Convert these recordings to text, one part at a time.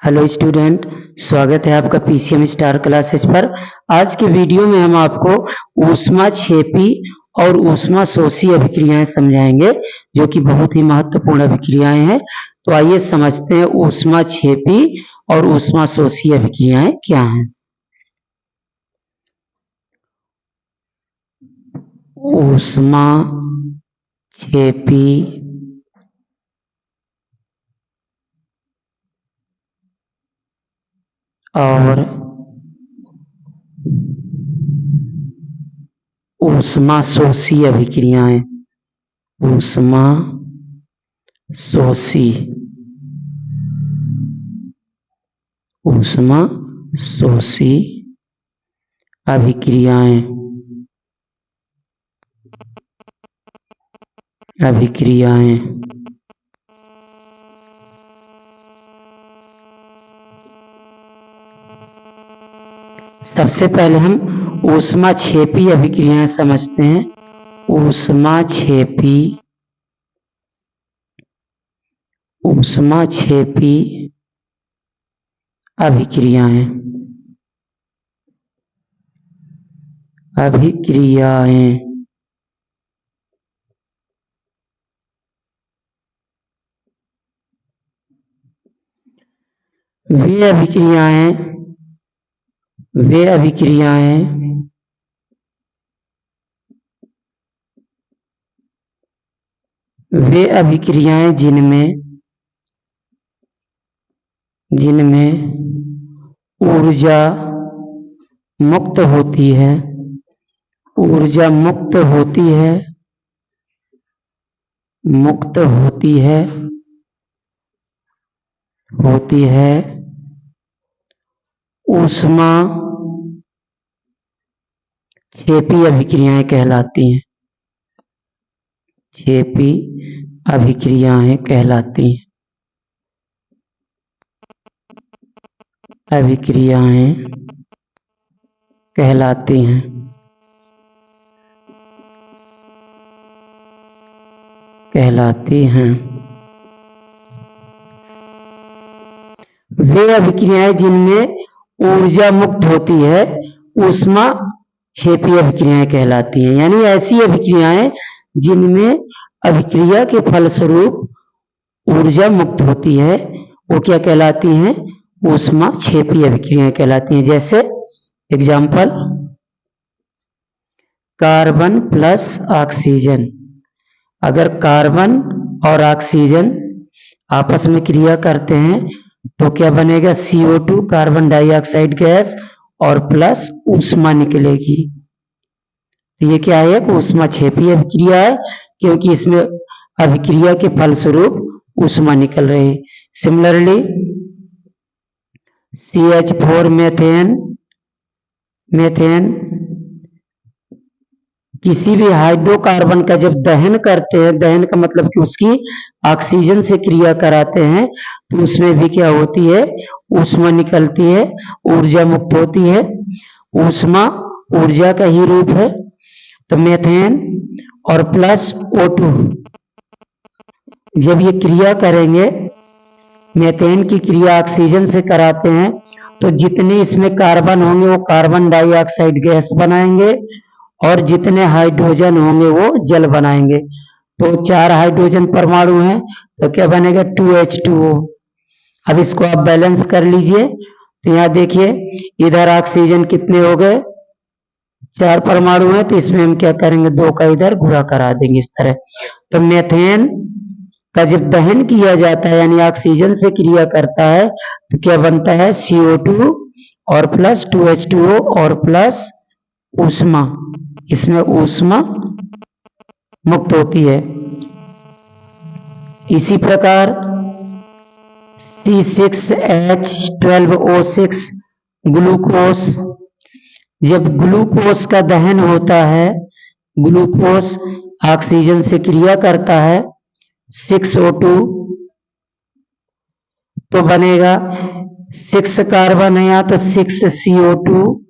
Hello student, स्वागत है आपका पीसीएम स्टार क्लासेस पर। आज के वीडियो में हम आपको ऊष्माक्षेपी और ऊष्माशोषी अभिक्रियाएं समझाएंगे, जो कि बहुत ही महत्वपूर्ण अभिक्रियाएं हैं। तो आइए समझते हैं ऊष्माक्षेपी और ऊष्माशोषी अभिक्रियाएं क्या हैं। ऊष्माक्षेपी और ऊष्माशोषी अभिक्रियाएं। ऊष्माशोषी अभिक्रियाएं सबसे पहले हम ऊष्माक्षेपी अभिक्रियाएं समझते हैं। ऊष्माक्षेपी अभिक्रियाएं वे अभिक्रियाएं जिनमें ऊर्जा मुक्त होती है ऊष्माक्षेपी अभिक्रियाएं कहलाती हैं। वे अभिक्रियाएं जिनमें ऊर्जा मुक्त होती है ऊष्माक्षेपी अभिक्रियाएं कहलाती हैं। यानी ऐसी अभिक्रियाएं जिनमें अभिक्रिया के फलस्वरूप ऊर्जा मुक्त होती है, वो क्या कहलाती हैं? ऊष्माक्षेपी अभिक्रियाएं कहलाती हैं। जैसे एग्जाम्पल, कार्बन प्लस ऑक्सीजन। अगर कार्बन और ऑक्सीजन आपस में क्रिया करते हैं तो क्या बनेगा? CO2 कार्बन डाइऑक्साइड गैस और प्लस ऊष्मा निकलेगी। तो ये क्या है? एक ऊष्माक्षेपी अभिक्रिया है, क्योंकि इसमें अभिक्रिया के फलस्वरूप ऊष्मा निकल रही है। सिमिलरली CH4 मेथेन किसी भी हाइड्रोकार्बन का जब दहन करते हैं, दहन का मतलब कि उसकी ऑक्सीजन से क्रिया कराते हैं, तो उसमें भी क्या होती है? ऊष्मा निकलती है, ऊर्जा मुक्त होती है। ऊष्मा ऊर्जा का ही रूप है। तो मेथेन और प्लस O2 जब ये क्रिया करेंगे, मेथेन की क्रिया ऑक्सीजन से कराते हैं, तो जितने इसमें कार्बन होंगे वो कार्बन डाइऑक्साइड गैस बनाएंगे और जितने हाइड्रोजन होंगे वो जल बनाएंगे। तो 4 हाइड्रोजन परमाणु हैं, तो क्या बनेगा? 2H2O। अब इसको आप बैलेंस कर लीजिए। तो यहाँ देखिए, इधर ऑक्सीजन कितने हो गए? 4 परमाणु हैं, तो इसमें हम क्या करेंगे? 2 का इधर गुणा करा देंगे इस तरह। तो मेथेन का जब दहन किया जाता है, यानी ऑक्सीजन से क्रिया करता है, तो क्या बनता है? CO2 और प्लस 2H2O और प्लस ऊष्मा। इसमें ऊष्मा मुक्त होती है। इसी प्रकार C6H12O6 ग्लूकोस, जब ग्लूकोस का दहन होता है, ग्लूकोस ऑक्सीजन से क्रिया करता है, 6O2 तो बनेगा 6 कार्बन है यहाँ, तो 6CO2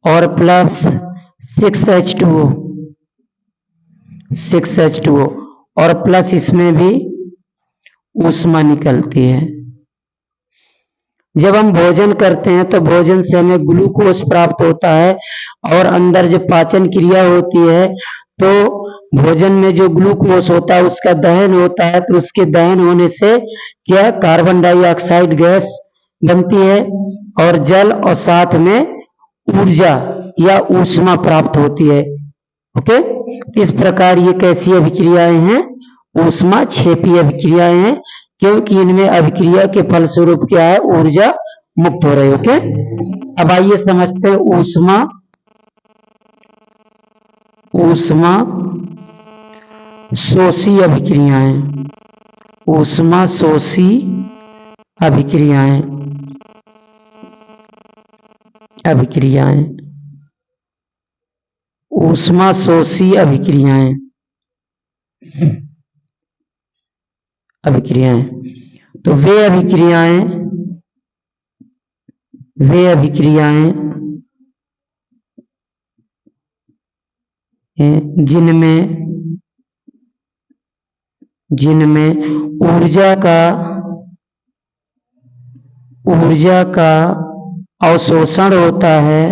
और प्लस 6H2O और प्लस इसमें भी ऊष्मा निकलती है। जब हम भोजन करते हैं तो भोजन से हमें ग्लूकोज प्राप्त होता है और अंदर जब पाचन क्रिया होती है तो भोजन में जो ग्लूकोज होता है उसका दहन होता है, तो उसके दहन होने से क्या कार्बन डाइऑक्साइड गैस बनती है और जल और साथ में ऊर्जा या ऊष्मा प्राप्त होती है। ओके, इस प्रकार ये कैसी अभिक्रियाएं हैं? ऊष्मा क्षेपी अभिक्रियाएं हैं, क्योंकि इनमें अभिक्रिया के फलस्वरूप क्या है? ऊर्जा मुक्त हो रही है। ओके, अब आइए समझते हैं ऊष्मा शोषी अभिक्रियाएं। ऊष्मा शोषी अभिक्रियाएं ऊष्मा शोषी अभिक्रियाएं तो वे अभिक्रियाएं जिनमें ऊर्जा का अवशोषण होता है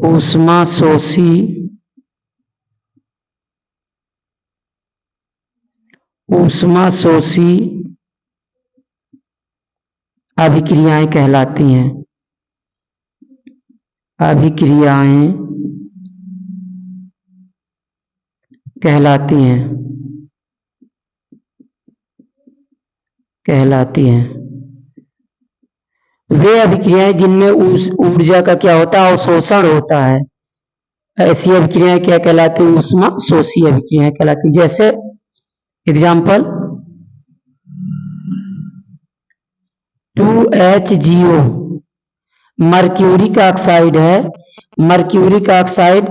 ऊष्मा शोषी अभिक्रियाएं कहलाती हैं। वे अभिक्रियाएं जिनमें ऊर्जा का क्या होता है? अवशोषण होता है, ऐसी अभिक्रियाएं क्या कहलाती है? ऊष्मा शोषी अभिक्रियाएं कहलाती। जैसे एग्जाम्पल 2HgO मर्क्यूरिक ऑक्साइड है, मर्क्यूरिक ऑक्साइड,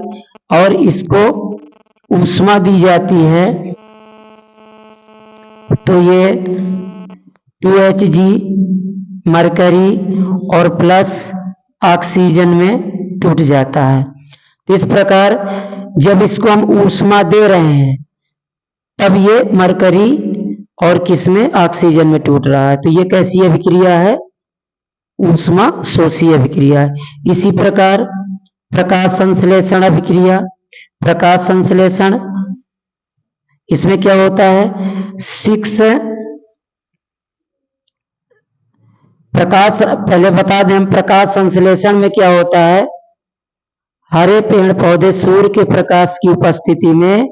और इसको ऊष्मा दी जाती है तो ये 2Hg मरकरी और प्लस ऑक्सीजन में टूट जाता है। तो इस प्रकार जब इसको हम ऊष्मा दे रहे हैं तब ये मरकरी और किसमें? ऑक्सीजन में टूट रहा है। तो ये कैसी अभिक्रिया है? ऊष्मा शोषी अभिक्रिया है। इसी प्रकार प्रकाश संश्लेषण अभिक्रिया, प्रकाश संश्लेषण, इसमें क्या होता है? पहले बता दें हम, प्रकाश संश्लेषण में क्या होता है? हरे पेड़ पौधे सूर्य के प्रकाश की उपस्थिति में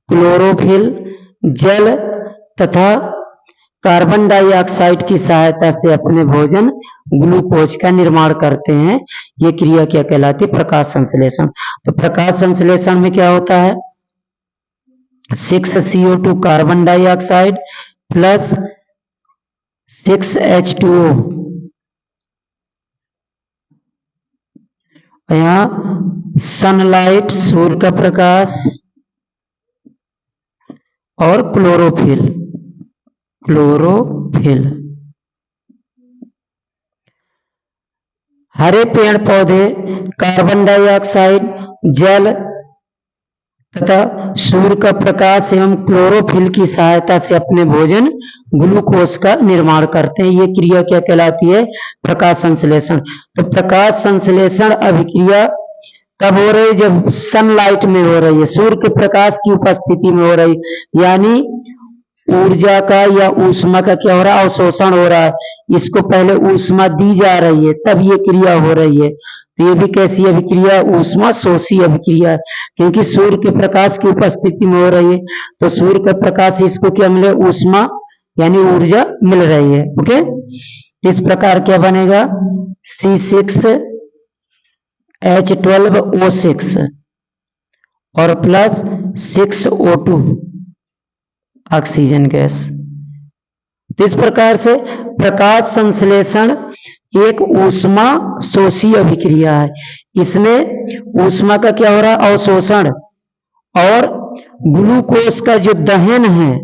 क्लोरोफिल, जल तथा कार्बन डाइऑक्साइड की सहायता से अपने भोजन ग्लूकोज का निर्माण करते हैं। ये क्रिया क्या कहलाती है? प्रकाश संश्लेषण। तो प्रकाश संश्लेषण में क्या होता है? 6CO2 carbon dioxide plus 6H2O, यहाँ सनलाइट सूर्य का प्रकाश और क्लोरोफिल। हरे पेड़ पौधे कार्बन डाइऑक्साइड, जल तथा सूर्य का प्रकाश एवं क्लोरोफिल की सहायता से अपने भोजन ग्लूकोज का निर्माण करते हैं। ये क्रिया क्या कहलाती है? प्रकाश संश्लेषण। तो प्रकाश संश्लेषण अभिक्रिया कब हो रही है? जब सनलाइट में हो रही है, सूर्य के प्रकाश की उपस्थिति में हो रही, यानी ऊर्जा का या ऊष्मा का क्या हो रहा है? अवशोषण हो रहा है। इसको पहले ऊष्मा दी जा रही है तब ये क्रिया हो रही है। तो ये भी कैसी अभिक्रिया? ऊष्मा शोषी अभिक्रिया, क्योंकि सूर्य के प्रकाश की उपस्थिति में हो रही है। तो सूर्य का प्रकाश इसको क्या मिले? ऊष्मा यानी ऊर्जा मिल रही है। ओके, इस प्रकार क्या बनेगा? C6H12O6 और प्लस 6O2 ऑक्सीजन गैस। तो इस प्रकार से प्रकाश संश्लेषण एक ऊष्मा शोषी अभिक्रिया है। इसमें ऊष्मा का क्या हो रहा है? अवशोषण, और ग्लूकोज का जो दहन है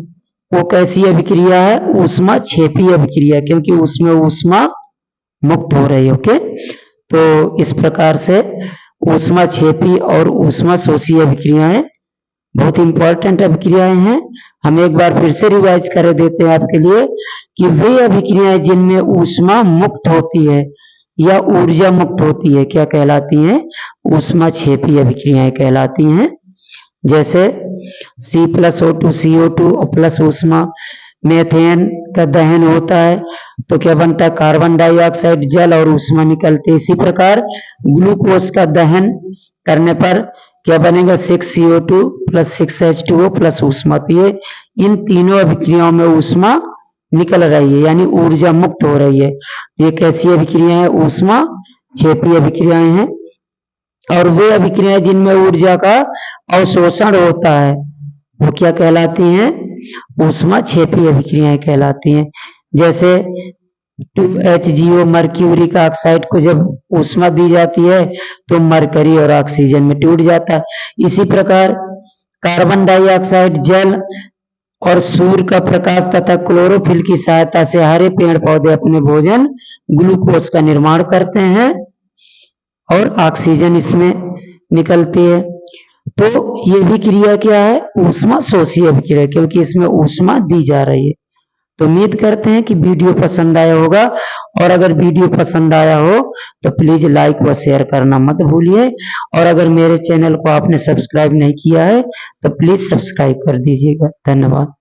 वो कैसी अभिक्रिया है? ऊष्मा क्षेपी अभिक्रिया, क्योंकि उसमें ऊष्मा मुक्त हो रही है। ओके, तो इस प्रकार से ऊष्माक्षेपी और ऊष्माशोषी अभिक्रियाएं बहुत इंपॉर्टेंट अभिक्रियाएं हैं। हम एक बार फिर से रिवाइज कर देते हैं आपके लिए कि वे अभिक्रियाएं जिनमें ऊष्मा मुक्त होती है या ऊर्जा मुक्त होती है क्या कहलाती हैं? ऊष्माक्षेपी अभिक्रियाएं कहलाती हैं। जैसे C+O2 CO2 और प्लस ऊष्मा मेथेन का दहन होता है तो क्या बनता है? कार्बन डाइऑक्साइड जल और ऊष्मा निकलती है। इसी प्रकार ग्लूकोज का दहन करने पर क्या बनेगा? 6CO2 प्लस 6H2O प्लस ऊष्मा। तो ये इन तीनों अभिक्रियाओं में ऊष्मा निकल रही है यानी ऊर्जा मुक्त हो रही है। ये कैसी अभिक्रिया है? ऊष्माक्षेपी अभिक्रियाएं हैं। और वे अभिक्रियाएं जिनमें ऊर्जा का अवशोषण होता है वो क्या कहलाती हैं? ऊष्माक्षेपी अभिक्रियाएं कहलाती हैं। जैसे 2HGO मर्क्यूरिक ऑक्साइड को जब ऊष्मा दी जाती है तो मरकरी और ऑक्सीजन में टूट जाता है। इसी प्रकार कार्बन डाइऑक्साइड जल और सूर्य का प्रकाश तथा क्लोरोफिल की सहायता से हरे पेड़ पौधे अपने भोजन ग्लूकोज का निर्माण करते हैं और ऑक्सीजन इसमें निकलती है। तो ये भी क्रिया क्या है? ऊष्माशोषी अभिक्रिया, क्योंकि इसमें ऊष्मा दी जा रही है। तो उम्मीद करते हैं कि वीडियो पसंद आया होगा, और अगर वीडियो पसंद आया हो तो प्लीज लाइक व शेयर करना मत भूलिए। और अगर मेरे चैनल को आपने सब्सक्राइब नहीं किया है तो प्लीज सब्सक्राइब कर दीजिएगा। धन्यवाद।